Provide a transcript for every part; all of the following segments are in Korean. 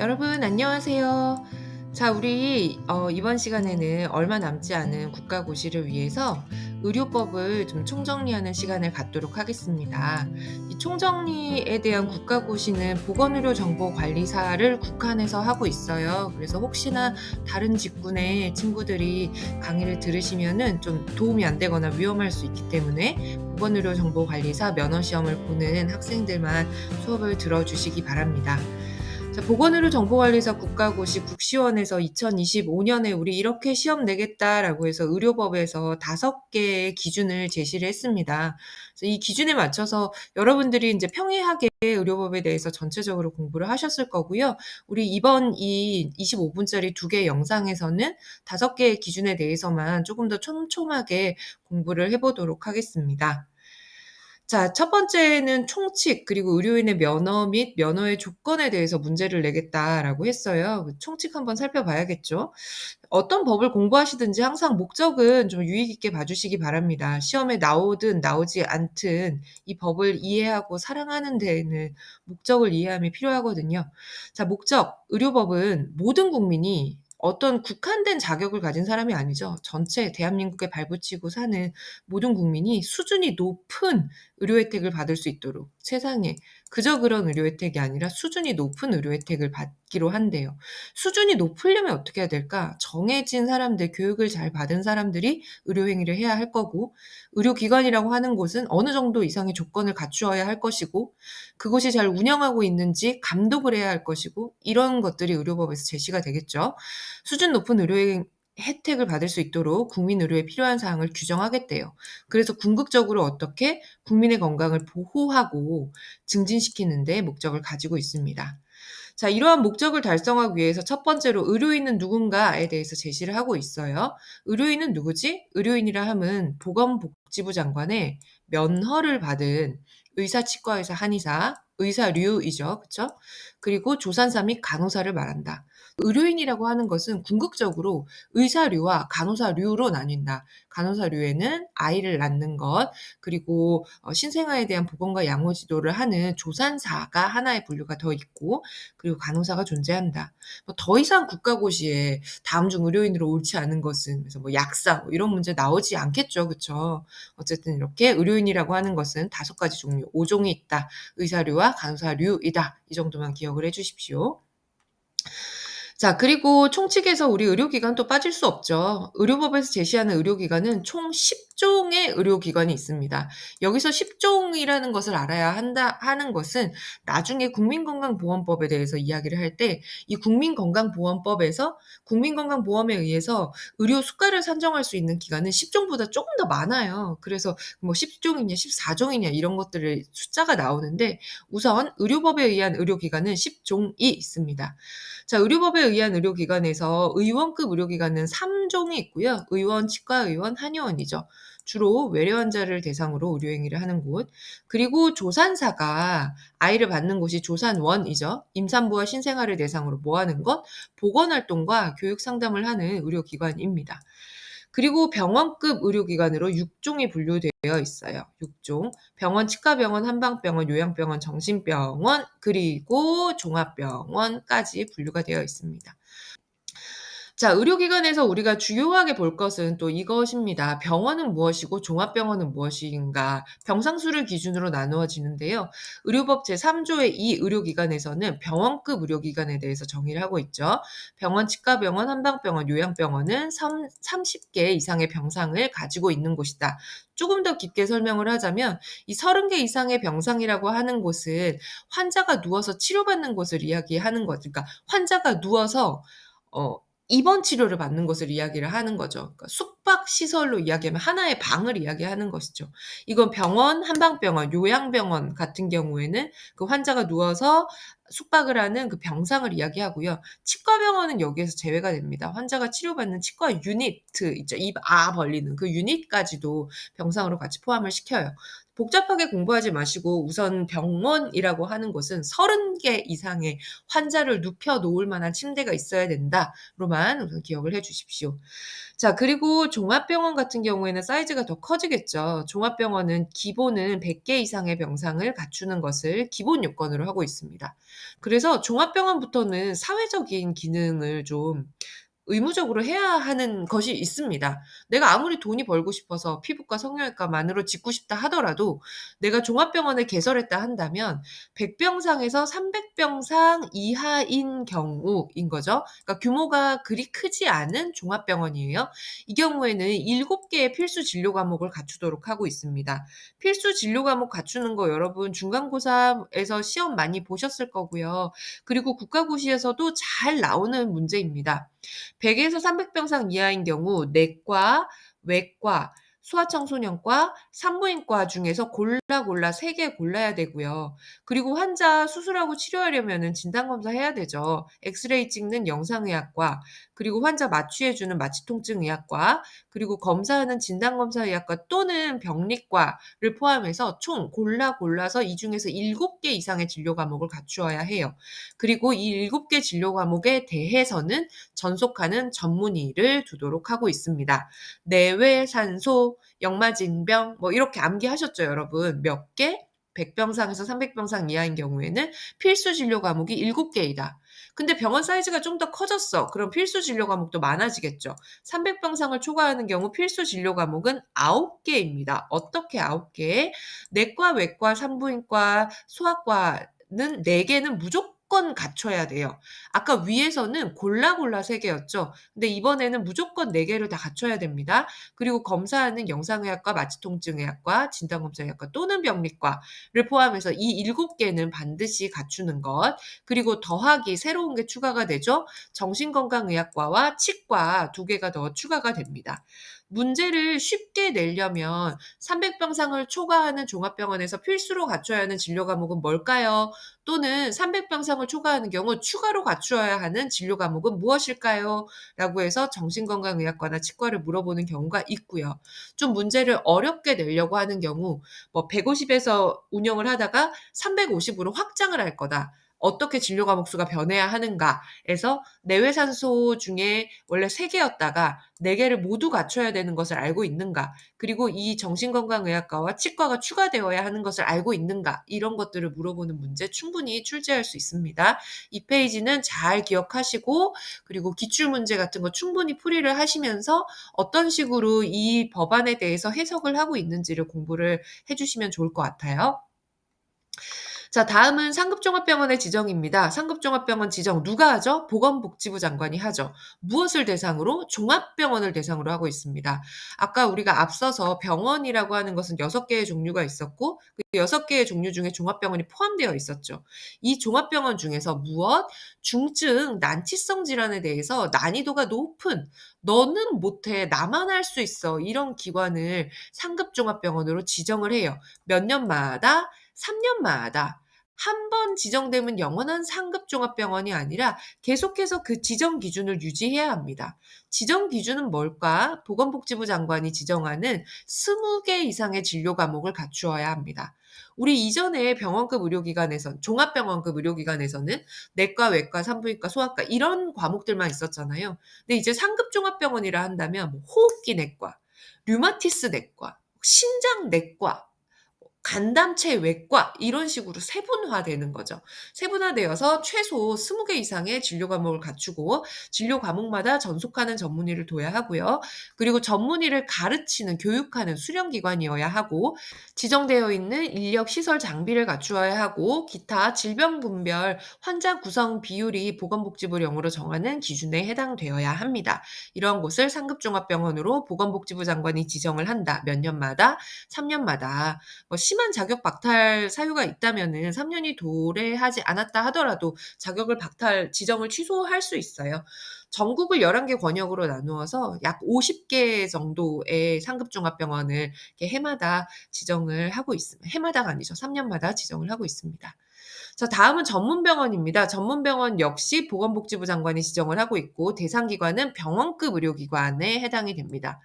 여러분 안녕하세요. 자, 우리 이번 시간에는 얼마 남지 않은 국가고시를 위해서 의료법을 좀 총정리하는 시간을 갖도록 하겠습니다. 이 총정리에 대한 국가고시는 보건의료정보관리사를 국한해서 하고 있어요. 그래서 혹시나 다른 직군의 친구들이 강의를 들으시면은 좀 도움이 안 되거나 위험할 수 있기 때문에 보건의료정보관리사 면허시험을 보는 학생들만 수업을 들어주시기 바랍니다. 자, 보건의료정보관리사 국가고시 국시원에서 2025년에 우리 이렇게 시험 내겠다라고 해서 의료법에서 5개의 기준을 제시를 했습니다. 그래서 이 기준에 맞춰서 여러분들이 이제 평이하게 의료법에 대해서 전체적으로 공부를 하셨을 거고요. 우리 이번 이 25분짜리 2개 영상에서는 5개의 기준에 대해서만 조금 더 촘촘하게 공부를 해 보도록 하겠습니다. 자, 첫 번째는 총칙 그리고 의료인의 면허 및 면허의 조건에 대해서 문제를 내겠다라고 했어요. 그 총칙 한번 살펴봐야겠죠. 어떤 법을 공부하시든지 항상 목적은 좀 유의 깊게 봐 주시기 바랍니다. 시험에 나오든 나오지 않든 이 법을 이해하고 사랑하는 데에는 목적을 이해함이 필요하거든요. 자, 목적. 의료법은 모든 국민이 어떤 국한된 자격을 가진 사람이 아니죠. 전체 대한민국에 발붙이고 사는 모든 국민이 수준이 높은 의료 혜택을 받을 수 있도록 세상에 그저 그런 의료 혜택이 아니라 수준이 높은 의료 혜택을 받기로 한대요. 수준이 높으려면 어떻게 해야 될까? 정해진 사람들, 교육을 잘 받은 사람들이 의료 행위를 해야 할 거고, 의료기관이라고 하는 곳은 어느 정도 이상의 조건을 갖추어야 할 것이고, 그곳이 잘 운영하고 있는지 감독을 해야 할 것이고, 이런 것들이 의료법에서 제시가 되겠죠. 수준 높은 의료 혜택을 받을 수 있도록 국민 의료에 필요한 사항을 규정하겠대요. 그래서 궁극적으로 어떻게 국민의 건강을 보호하고 증진시키는 데 목적을 가지고 있습니다. 자, 이러한 목적을 달성하기 위해서 첫 번째로 의료인은 누군가에 대해서 제시를 하고 있어요. 의료인은 누구지? 의료인이라 함은 보건복지부 장관의 면허를 받은 의사, 치과의사, 한의사, 의사류이죠. 그쵸? 그리고 조산사 및 간호사를 말한다. 의료인이라고 하는 것은 궁극적으로 의사류와 간호사류로 나뉜다. 간호사류에는 아이를 낳는 것, 그리고 신생아에 대한 보건과 양호 지도를 하는 조산사가 하나의 분류가 더 있고, 그리고 간호사가 존재한다. 뭐 더 이상 국가고시에 다음 중 의료인으로 옳지 않은 것은 그래서 뭐 약사 뭐 이런 문제 나오지 않겠죠. 그쵸? 어쨌든 이렇게 의료인이라고 하는 것은 5가지 종류, 5종이 있다. 의사류와 간호사류이다. 이 정도만 기억을 해 주십시오. 자, 그리고 총칙에서 우리 의료기관 또 빠질 수 없죠. 의료법에서 제시하는 의료기관은 총 10종의 의료기관이 있습니다. 여기서 10종이라는 것을 알아야 한다 하는 것은 나중에 국민건강보험법에 대해서 이야기를 할 때 이 국민건강보험법에서 국민건강보험에 의해서 의료 수가를 산정할 수 있는 기관은 10종보다 조금 더 많아요. 그래서 뭐 10종이냐 14종이냐 이런 것들을 숫자가 나오는데 우선 의료법에 의한 의료기관은 10종이 있습니다. 자, 의료법에 의한 의료기관에서 의원급 의료기관은 3종이 있고요. 의원, 치과의원, 한의원이죠. 주로 외래 환자를 대상으로 의료 행위를 하는 곳. 그리고 조산사가 아이를 받는 곳이 조산원이죠. 임산부와 신생아를 대상으로 뭐 하는 것? 보건 활동과 교육 상담을 하는 의료기관입니다. 그리고 병원급 의료기관으로 6종이 분류되어 있어요. 6종. 병원, 치과병원, 한방병원, 요양병원, 정신병원, 그리고 종합병원까지 분류가 되어 있습니다. 자, 의료기관에서 우리가 주요하게 볼 것은 또 이것입니다. 병원은 무엇이고 종합병원은 무엇인가? 병상수를 기준으로 나누어지는데요. 의료법 제3조의 이 의료기관에서는 병원급 의료기관에 대해서 정의를 하고 있죠. 병원, 치과병원, 한방병원, 요양병원은 30개 이상의 병상을 가지고 있는 곳이다. 조금 더 깊게 설명을 하자면 이 30개 이상의 병상이라고 하는 곳은 환자가 누워서 치료받는 곳을 이야기하는 것. 그러니까 환자가 누워서 어 입원 치료를 받는 것을 이야기를 하는 거죠. 그러니까 숙박 시설로 이야기하면 하나의 방을 이야기하는 것이죠. 이건 병원, 한방병원, 요양병원 같은 경우에는 그 환자가 누워서 숙박을 하는 그 병상을 이야기하고요. 치과병원은 여기에서 제외가 됩니다. 환자가 치료받는 치과 유니트 있죠. 입 벌리는 그 유닛까지도 병상으로 같이 포함을 시켜요. 복잡하게 공부하지 마시고 우선 병원이라고 하는 곳은 30개 이상의 환자를 눕혀 놓을 만한 침대가 있어야 된다로만 우선 기억을 해 주십시오. 자, 그리고 종합병원 같은 경우에는 사이즈가 더 커지겠죠. 종합병원은 기본은 100개 이상의 병상을 갖추는 것을 기본 요건으로 하고 있습니다. 그래서 종합병원부터는 사회적인 기능을 좀 의무적으로 해야 하는 것이 있습니다. 내가 아무리 돈이 벌고 싶어서 피부과, 성형외과만으로 짓고 싶다 하더라도 내가 종합병원을 개설했다 한다면 100 병상에서 300 병상 이하인 경우인 거죠. 그러니까 규모가 그리 크지 않은 종합병원이에요. 이 경우에는 7 개의 필수 진료 과목을 갖추도록 하고 있습니다. 필수 진료 과목 갖추는 거 여러분 중간고사에서 시험 많이 보셨을 거고요. 그리고 국가고시에서도 잘 나오는 문제입니다. 100 에서 300 병상 이하인 경우 내과, 외과, 소아청소년과, 산부인과 중에서 골라 3개 골라야 되고요. 그리고 환자 수술하고 치료하려면은 진단 검사해야 되죠. 엑스레이 찍는 영상의학과, 그리고 환자 마취해 주는 마취통증의학과, 그리고 검사하는 진단검사의학과 또는 병리과를 포함해서 총 골라서 이 중에서 7개 이상의 진료 과목을 갖추어야 해요. 그리고 이 7개 진료 과목에 대해서는 전속하는 전문의를 두도록 하고 있습니다. 내외산소, 역마진병 뭐 이렇게 암기하셨죠, 여러분? 몇 개? 100 병상에서 300 병상 이하인 경우에는 필수 진료 과목이 7 개이다. 근데 병원 사이즈가 좀 더 커졌어. 그럼 필수 진료 과목도 많아지겠죠. 300 병상을 초과하는 경우 필수 진료 과목은 9 개입니다. 어떻게 9 개? 내과, 외과, 산부인과, 소아과는 4 개는 무조건 갖춰야 돼요. 아까 위에서는 골라 3 개였죠. 근데 이번에는 무조건 4 개를 다 갖춰야 됩니다. 그리고 검사하는 영상의학과, 마취통증의학과, 진단검사의학과 또는 병리과를 포함해서 이 7 개는 반드시 갖추는 것. 그리고 더하기 새로운 게 추가가 되죠. 정신건강의학과와 치과 2 개가 더 추가가 됩니다. 문제를 쉽게 내려면 300 병상을 초과하는 종합병원에서 필수로 갖춰야 하는 진료 과목은 뭘까요? 또는 300 병상을 초과하는 경우 추가로 갖추어야 하는 진료 과목은 무엇일까요? 라고 해서 정신건강의학과나 치과를 물어보는 경우가 있고요. 좀 문제를 어렵게 내려고 하는 경우 뭐 150에서 운영을 하다가 350으로 확장을 할 거다. 어떻게 진료 과목 수가 변해야 하는가에서 내외산소 중에 원래 3 개였다가 4 개를 모두 갖춰야 되는 것을 알고 있는가, 그리고 이 정신건강의학과와 치과가 추가되어야 하는 것을 알고 있는가, 이런 것들을 물어보는 문제 충분히 출제할 수 있습니다. 이 페이지는 잘 기억하시고 그리고 기출문제 같은 거 충분히 풀이를 하시면서 어떤 식으로 이 법안에 대해서 해석을 하고 있는지를 공부를 해 주시면 좋을 것 같아요. 자, 다음은 상급종합병원의 지정입니다. 상급종합병원 지정 누가 하죠? 보건복지부 장관이 하죠. 무엇을 대상으로? 종합병원을 대상으로 하고 있습니다. 아까 우리가 앞서서 병원이라고 하는 것은 6개의 종류가 있었고 그 6개의 종류 중에 종합병원이 포함되어 있었죠. 이 종합병원 중에서 무엇? 중증 난치성 질환에 대해서 난이도가 높은, 너는 못해 나만 할 수 있어, 이런 기관을 상급종합병원으로 지정을 해요. 몇 년마다? 3년마다. 한 번 지정되면 영원한 상급 종합병원이 아니라 계속해서 그 지정 기준을 유지해야 합니다. 지정 기준은 뭘까? 보건복지부 장관이 지정하는 20개 이상의 진료 과목을 갖추어야 합니다. 우리 이전에 병원급 의료기관에선, 종합병원급 의료기관에서는 내과, 외과, 산부인과, 소아과 이런 과목들만 있었잖아요. 근데 이제 상급 종합병원이라 한다면 뭐 호흡기 내과, 류마티스 내과, 신장 내과, 간담체 외과 이런 식으로 세분화되는 거죠. 세분화되어서 최소 20개 이상의 진료 과목을 갖추고 진료 과목마다 전속하는 전문의를 둬야 하고요. 그리고 전문의를 가르치는 교육하는 수련기관이어야 하고 지정되어 있는 인력 시설 장비를 갖추어야 하고 기타 질병 분별 환자 구성 비율이 보건복지부령으로 정하는 기준에 해당되어야 합니다. 이런 곳을 상급종합병원으로 보건복지부 장관이 지정을 한다. 몇 년마다? 3년마다. 뭐 심한 자격 박탈 사유가 있다면은 3 년이 도래하지 않았다 하더라도 자격을 박탈 지정을 취소할 수 있어요. 전국을 11개 권역으로 나누어서 약 50개 정도의 상급종합병원을 이렇게 해마다 지정을 하고 있습니다. 해마다가 아니죠. 3 년마다 지정을 하고 있습니다. 자, 다음은 전문병원입니다. 전문병원 역시 보건복지부 장관이 지정을 하고 있고 대상 기관은 병원급 의료기관에 해당이 됩니다.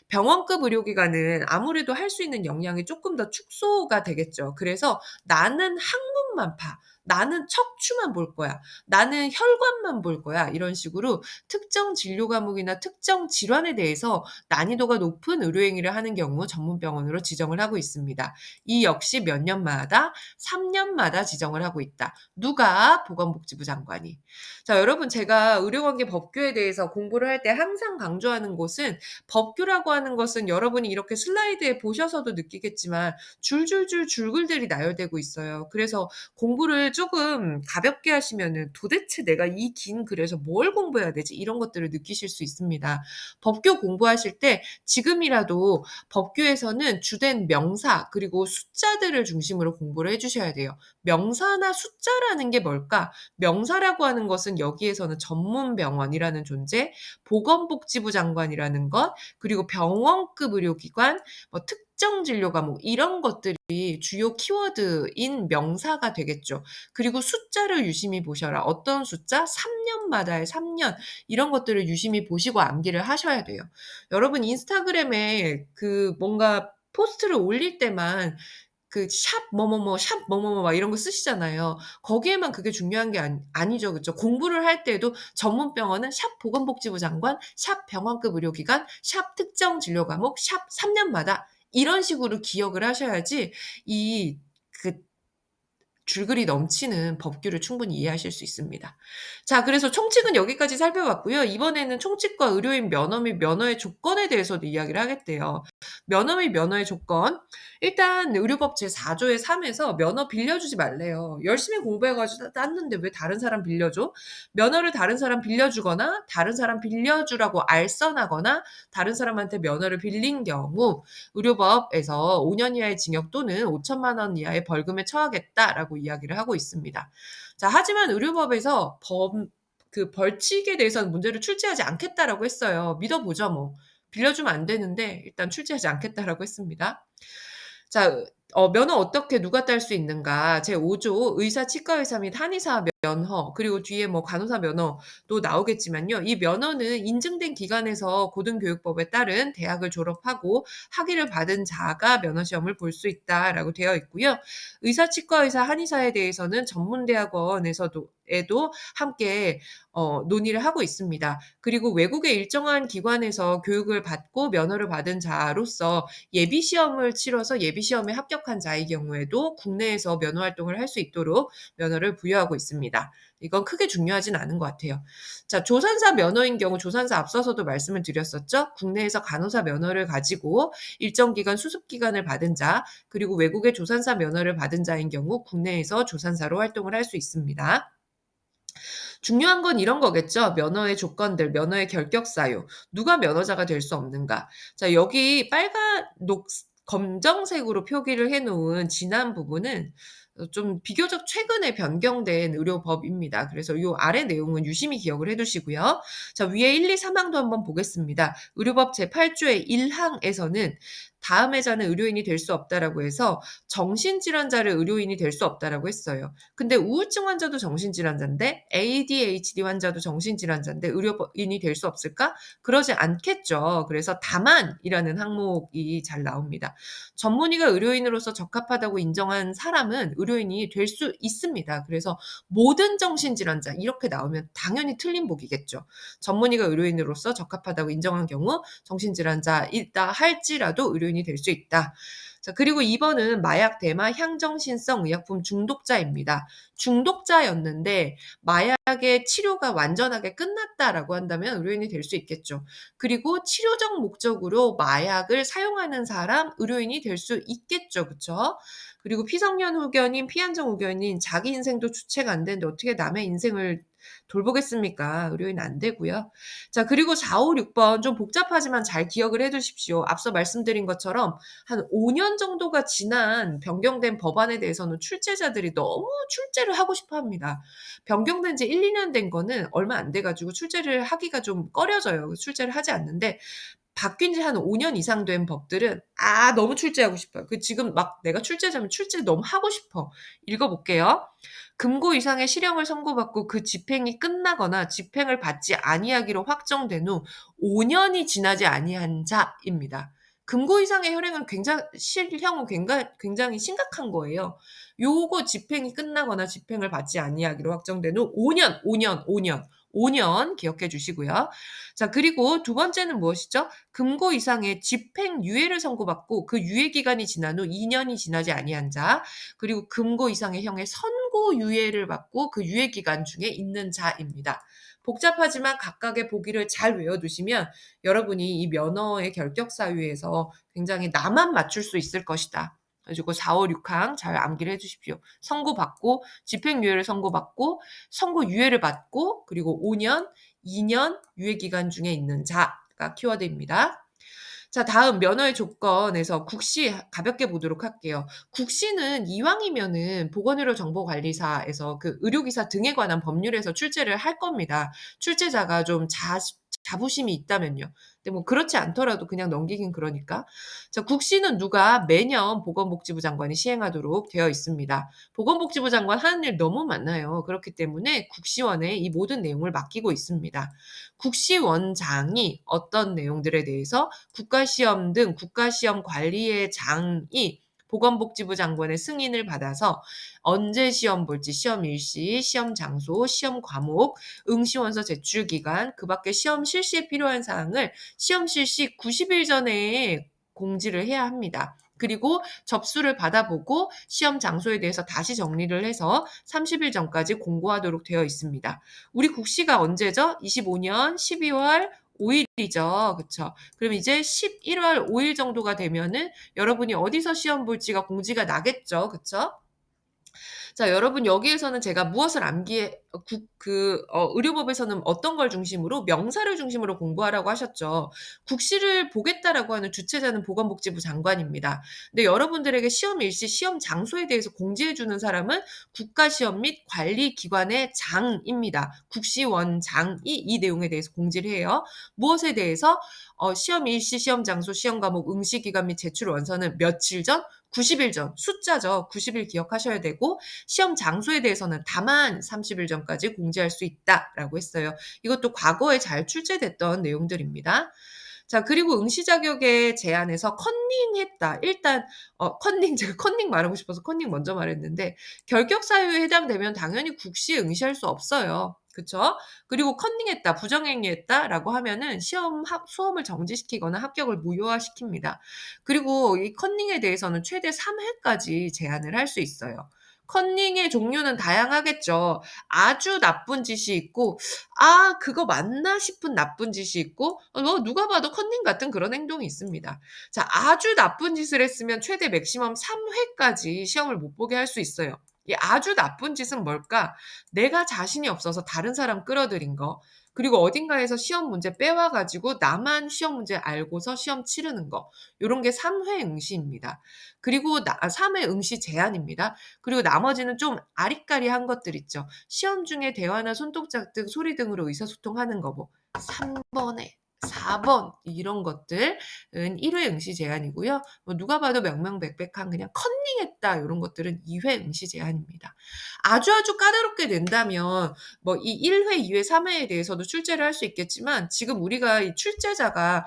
병원급 의료기관은 아무래도 할 수 있는 역량이 조금 더 축소가 되겠죠. 그래서 "나는 항문만 파. 나는 척추만 볼 거야. 나는 혈관만 볼 거야." 이런 식으로 특정 진료 과목이나 특정 질환에 대해서 난이도가 높은 의료 행위를 하는 경우 전문병원으로 지정을 하고 있습니다. 이 역시 몇 년마다 3 년마다 지정을 하고 있다. 누가? 보건복지부 장관이. 자, 여러분, 제가 의료관계 법규에 대해서 공부를 할 때 항상 강조하는 곳은 법규라고 하는 것은 여러분이 이렇게 슬라이드에 보셔서도 느끼겠지만 줄줄줄 줄글들이 나열되고 있어요. 그래서 공부를 조금 가볍게 하시면은 '도대체 내가 이 긴 글에서 뭘 공부해야 되지?' 이런 것들을 느끼실 수 있습니다. 법규 공부하실 때 지금이라도 법규에서는 주된 명사 그리고 숫자들을 중심으로 공부를 해 주셔야 돼요. 명사나 숫자라는 게 뭘까? 명사라고 하는 것은 여기에서는 전문병원이라는 존재, 보건복지부 장관이라는 것, 그리고 병원급 의료기관, 뭐 특정 진료 과목 이런 것들이 주요 키워드인 명사가 되겠죠. 그리고 숫자를 유심히 보셔라. 어떤 숫자? 3 년마다의 3 년 이런 것들을 유심히 보시고 암기를 하셔야 돼요. 여러분, 인스타그램에 그 뭔가 포스트를 올릴 때만 그 샵 뭐뭐뭐 샵 뭐뭐뭐 막 이런 거 쓰시잖아요. 거기에만 그게 중요한 게 아니죠. 그쵸? 공부를 할 때도 전문병원은 샵 보건복지부 장관, 샵 병원급 의료기관, 샵 특정 진료 과목, 샵 3 년마다 이런 식으로 기억을 하셔야지 이 그 줄글이 넘치는 법규를 충분히 이해하실 수 있습니다. 자, 그래서 총칙은 여기까지 살펴봤고요. 이번에는 총칙과 의료인 면허 및 면허의 조건에 대해서도 이야기를 하겠대요. 면허 및 면허의 조건. 일단 의료법 제4 조의 3 에서 면허 빌려주지 말래요. 열심히 공부해 가지고 땄는데 왜 다른 사람 빌려줘? 면허를 다른 사람 빌려주거나 다른 사람 빌려주라고 알선하거나 다른 사람한테 면허를 빌린 경우 의료법에서 5년 이하의 징역 또는 5천만 원 이하의 벌금에 처하겠다라고 이야기를 하고 있습니다. 자, 하지만 의료법에서 그 벌칙에 대해서는 문제를 출제하지 않겠다라고 했어요. 믿어보죠 뭐. 빌려주면 안 되는데 일단 출제하지 않겠다라고 했습니다. 자, 면허 어떻게 누가 딸 수 있는가? 제5 조 의사, 치과의사 및 한의사 면허, 그리고 뒤에 뭐 간호사 면허도 나오겠지만요. 이 면허는 인증된 기관에서 고등교육법에 따른 대학을 졸업하고 학위를 받은 자가 면허 시험을 볼 수 있다라고 되어 있고요. 의사, 치과의사, 한의사에 대해서는 전문대학원에서도 함께 논의를 하고 있습니다. 그리고 외국의 일정한 기관에서 교육을 받고 면허를 받은 자로서 예비 시험을 치러서 예비 시험에 합격한 자의 경우에도 국내에서 면허 활동을 할 수 있도록 면허를 부여하고 있습니다. 이건 크게 중요하진 않은 것 같아요. 자, 조산사 면허인 경우 조산사 앞서서도 말씀을 드렸었죠. 국내에서 간호사 면허를 가지고 일정 기간 수습 기간을 받은 자, 그리고 외국의 조산사 면허를 받은 자인 경우 국내에서 조산사로 활동을 할 수 있습니다. 중요한 건 이런 거겠죠. 면허의 조건들, 면허의 결격 사유, 누가 면허자가 될 수 없는가. 자, 여기 빨간, 검정색으로 표기를 해 놓은 진한 부분은 좀 비교적 최근에 변경된 의료법입니다. 그래서 요 아래 내용은 유심히 기억을 해 두시고요. 자, 위에 1, 2, 3 항도 한번 보겠습니다. 의료법 제8 조의 1 항에서는 다음 해자는 의료인이 될 수 없다라고 해서 정신질환자를 의료인이 될 수 없다라고 했어요. 근데 우울증 환자도 정신질환자인데 ADHD 환자도 정신질환자인데 의료인이 될 수 없을까? 그러지 않겠죠. 그래서 다만이라는 항목이 잘 나옵니다. 전문의가 의료인으로서 적합하다고 인정한 사람은 의료인이 될 수 있습니다. 그래서 모든 정신질환자 이렇게 나오면 당연히 틀린 복이겠죠. 전문의가 의료인으로서 적합하다고 인정한 경우 정신질환자이다 할지라도 의료인이 될 수 있다. 자, 그리고 2번은 마약, 대마, 향정신성 의약품 중독자입니다. 중독자였는데 마약의 치료가 완전하게 끝났다라고 한다면 의료인이 될 수 있겠죠. 그리고 치료적 목적으로 마약을 사용하는 사람 의료인이 될 수 있겠죠. 그쵸? 그리고 피성년 후견인, 피한정 후견인 자기 인생도 주체가 안 되는데 어떻게 남의 인생을 돌보겠습니까? 의료인 안 되고요. 자, 그리고 4, 5, 6번 좀 복잡하지만 잘 기억을 해 두십시오. 앞서 말씀드린 것처럼 한 5년 정도가 지난 변경된 법안에 대해서는 출제자들이 너무 출제를 하고 싶어 합니다. 변경된 지 1, 2년 된 거는 얼마 안 돼 가지고 출제를 하기가 좀 꺼려져요. 출제를 하지 않는데 바뀐 지 한 5년 이상 된 법들은 너무 출제하고 싶어요. 지금 막 내가 출제자면 출제 너무 하고 싶어. 읽어 볼게요. 금고 이상의 실형을 선고받고 그 집행이 끝나거나 집행을 받지 아니하기로 확정된 후 5 년이 지나지 아니한 자입니다. 금고 이상의 혈행은 실형은 굉장히 심각한 거예요. 요거 집행이 끝나거나 집행을 받지 아니하기로 확정된 후 5 년, 5 년, 5 년, 5년 기억해 주시고요. 자, 그리고 두 번째는 무엇이죠? 금고 이상의 집행유예를 선고받고 그 유예 기간이 지난 후 2 년이 지나지 아니한 자, 그리고 금고 이상의 형의 선고유예를 받고 그 유예 기간 중에 있는 자입니다. 복잡하지만 각각의 보기를 잘 외워두시면 여러분이 이 면허의 결격 사유에서 굉장히 나만 맞출 수 있을 것이다. 가지고 4, 5, 6항 잘 암기를 해 주십시오. 선고받고 집행유예를 선고받고 선고유예를 받고 그리고 5 년, 2년 유예 기간 중에 있는 자가 키워드입니다. 자, 다음 면허의 조건에서 국시 가볍게 보도록 할게요. 국시는 이왕이면은 보건의료정보관리사에서 그 의료기사 등에 관한 법률에서 출제를 할 겁니다. 출제자가 좀 자부심이 있다면요. 근데 뭐 그렇지 않더라도 그냥 넘기긴 그러니까. 자, 국시는 누가 매년 보건복지부 장관이 시행하도록 되어 있습니다. 보건복지부 장관 하는 일 너무 많아요. 그렇기 때문에 국시원에 이 모든 내용을 맡기고 있습니다. 국시원장이 어떤 내용들에 대해서 국가시험 등 국가시험 관리의 장이 보건복지부 장관의 승인을 받아서 언제 시험 볼지, 시험 일시, 시험 장소, 시험 과목, 응시원서 제출 기간, 그 밖에 시험 실시에 필요한 사항을 시험 실시 90일 전에 공지를 해야 합니다. 그리고 접수를 받아보고 시험 장소에 대해서 다시 정리를 해서 30일 전까지 공고하도록 되어 있습니다. 우리 국시가 언제죠? 25년 12월 5일이죠. 그쵸? 그럼 이제 11월 5일 정도가 되면은 여러분이 어디서 시험 볼지가 공지가 나겠죠. 그쵸? 자, 여러분 여기에서는 제가 무엇을 암기해 의료법에서는 어떤 걸 중심으로 명사를 중심으로 공부하라고 하셨죠. 국시를 보겠다라고 하는 주체자는 보건복지부 장관입니다. 근데 여러분들에게 시험 일시, 시험 장소에 대해서 공지해 주는 사람은 국가시험 및 관리기관의 장입니다. 국시원장이 이 내용에 대해서 공지를 해요. 무엇에 대해서? 시험 일시, 시험 장소, 시험 과목, 응시 기간 및 제출 원서는 며칠 전? 90일 전. 숫자죠. 90일 기억하셔야 되고 시험 장소에 대해서는 다만 30일 전까지 공지할 수 있다라고 했어요. 이것도 과거에 잘 출제됐던 내용들입니다. 자, 그리고 응시 자격의 제한에서 컨닝했다. 일단 제가 컨닝 말하고 싶어서 컨닝 먼저 말했는데 결격 사유에 해당되면 당연히 국시에 응시할 수 없어요. 그쵸? 그리고 컨닝했다, 부정행위했다라고 하면은 수험을 정지시키거나 합격을 무효화시킵니다. 그리고 이 컨닝에 대해서는 최대 3회까지 제한을 할 수 있어요. 컨닝의 종류는 다양하겠죠. 아주 나쁜 짓이 있고 '아 그거 맞나?' 싶은 나쁜 짓이 있고 누가 봐도 컨닝 같은 그런 행동이 있습니다. 자, 아주 나쁜 짓을 했으면 최대 맥시멈 3 회까지 시험을 못 보게 할 수 있어요. 이 아주 나쁜 짓은 뭘까? 내가 자신이 없어서 다른 사람 끌어들인 거, 그리고 어딘가에서 시험 문제 빼와 가지고 나만 시험 문제 알고서 시험 치르는 거, 요런 게 3회 응시입니다. 그리고 3회 응시 제한입니다. 그리고 나머지는 좀 아리까리한 것들 있죠. 시험 중에 대화나 손동작 등 소리 등으로 의사소통하는 거, 뭐 3 번에 4번 이런 것들은 1회 응시 제한이고요. 뭐 누가 봐도 명명백백한 그냥 컨닝했다 요런 것들은 2회 응시 제한입니다. 아주 까다롭게 낸다면 뭐 이 1 회, 2회, 3 회에 대해서도 출제를 할 수 있겠지만 지금 우리가 이 출제자가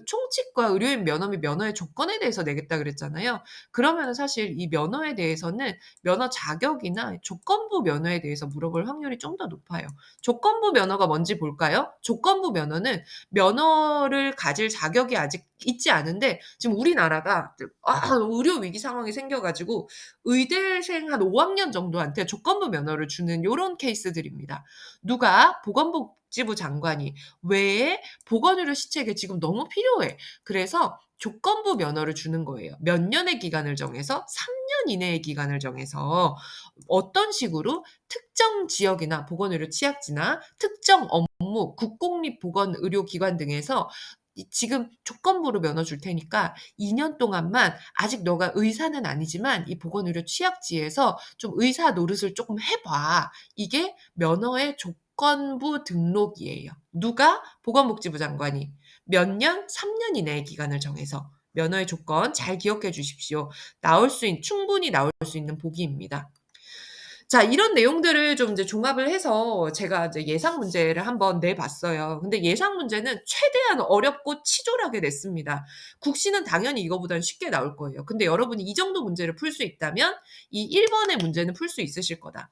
총칙과 의료인 면허 및 면허의 조건에 대해서 내겠다 그랬잖아요. 그러면은 사실 이 면허에 대해서는 면허 자격이나 조건부 면허에 대해서 물어볼 확률이 좀 더 높아요. 조건부 면허가 뭔지 볼까요? 조건부 면허는 면허를 가질 자격이 아직 있지 않은데 지금 우리나라가 의료 위기 상황이 생겨 가지고 의대생 한 5 학년 정도한테 조건부 면허를 주는 요런 케이스들입니다. 누가 보건복지부 장관이 "외에 보건의료 시책에 지금 너무 필요해." 그래서 조건부 면허를 주는 거예요. 몇 년의 기간을 정해서 3년 이내의 기간을 정해서 어떤 식으로 특정 지역이나 보건의료 취약지나 특정 업무 국공립보건의료기관 등에서 지금 조건부로 면허 줄 테니까 2년 동안만 아직 너가 의사는 아니지만 이 보건의료 취약지에서 좀 의사 노릇을 쪼끔 해 봐. 이게 면허의 조건부 등록이에요. 누가? 보건복지부 장관이. 몇 년? 3년 이내의 기간을 정해서. 면허의 조건 잘 기억해 주십시오. 충분히 나올 수 있는 보기입니다. 자, 이런 내용들을 좀 이제 종합을 해서 제가 이제 예상 문제를 한번 내 봤어요. 근데 예상 문제는 최대한 어렵고 치졸하게 냈습니다. 국시는 당연히 이거보다는 쉽게 나올 거예요. 근데 여러분이 이 정도 문제를 풀 수 있다면 이 1 번의 문제는 풀 수 있으실 거다.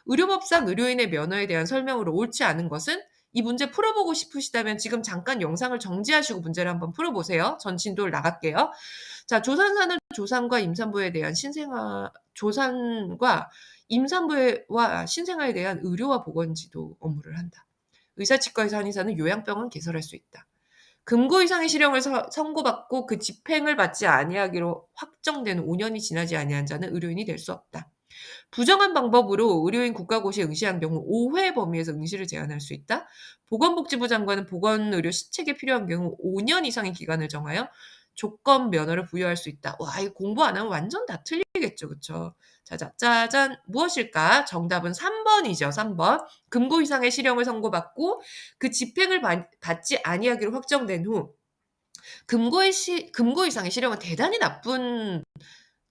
의료법상 의료인의 면허에 대한 설명으로 옳지 않은 것은 이 문제 풀어보고 싶으시다면 지금 잠깐 영상을 정지하시고 문제를 한번 풀어보세요. 전 진도를 나갈게요. 자, 조산사는 조산과 임산부에 대한 신생아 조산과 임산부와 신생아에 대한 의료와 보건지도 업무를 한다. 의사치과의사 한의사는 요양병원 개설할 수 있다. 금고 이상의 실형을 선고받고 그 집행을 받지 아니하기로 확정된 5년이 지나지 아니한 자는 의료인이 될 수 없다. 부정한 방법으로 의료인 국가고시에 응시한 경우 5회 범위에서 응시를 제한할 수 있다. 보건복지부 장관은 보건의료 시책에 필요한 경우 5년 이상의 기간을 정하여 조건 면허를 부여할 수 있다. 와, 이거 공부 안 하면 완전 다 틀리겠죠. 그쵸? 자자, 짜잔. 무엇일까? 정답은 3번이죠. 3번. 금고 이상의 실형을 선고받고 그 집행을 받지 아니하기로 확정된 후 금고 이상의 실형은 대단히 나쁜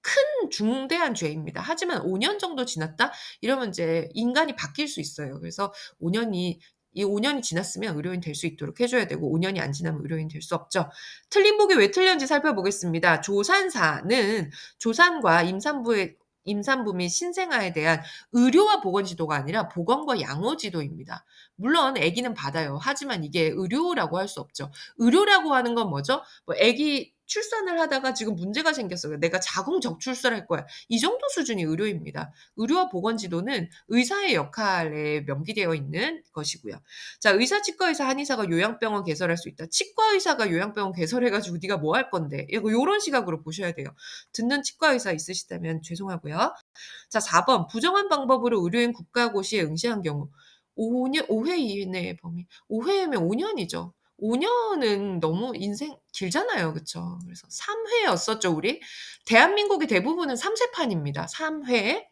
큰 중대한 죄입니다. 하지만 5년 정도 지났다? 이러면 이제 인간이 바뀔 수 있어요. 그래서 5년이 이 5년이 지났으면 의료인 될 수 있도록 해 줘야 되고 5년이 안 지나면 의료인 될 수 없죠. 틀린 복이 왜 틀렸는지 살펴보겠습니다. 조산사는 조산과 임산부 및 신생아에 대한 의료와 보건 지도가 아니라 보건과 양호 지도입니다. 물론 아기는 받아요. 하지만 이게 의료라고 할 수 없죠. 의료라고 하는 건 뭐죠? 뭐 아기 출산을 하다가 지금 문제가 생겼어요. 내가 자궁 적출술할 거야. 이 정도 수준이 의료입니다. 의료와 보건 지도는 의사의 역할에 명기되어 있는 것이고요. 자, 의사, 치과 의사, 한의사가 요양병원 개설할 수 있다. 치과 의사가 요양병원 개설해 가지고 네가 뭐 할 건데. 이거 요런 시각으로 보셔야 돼요. 듣는 치과 의사 있으시다면 죄송하고요. 자, 4번 부정한 방법으로 의료인 국가고시에 응시한 경우 5회 이내의 범위. 5회면 5년이죠. 5년은 너무 인생 길잖아요. 그쵸? 그래서 3회였었죠, 우리. 대한민국의 대부분은 3세판입니다. 3회.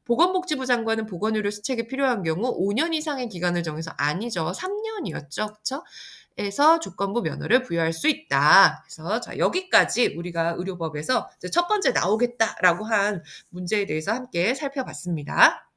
보건복지부 장관은 보건의료 시책에 필요한 경우 5년 이상의 기간을 정해서 아니죠. 3년이었죠. 그쵸? 에서 조건부 면허를 부여할 수 있다. 그래서 자, 여기까지 우리가 의료법에서 이제 첫 번째 나오겠다라고 한 문제에 대해서 함께 살펴봤습니다.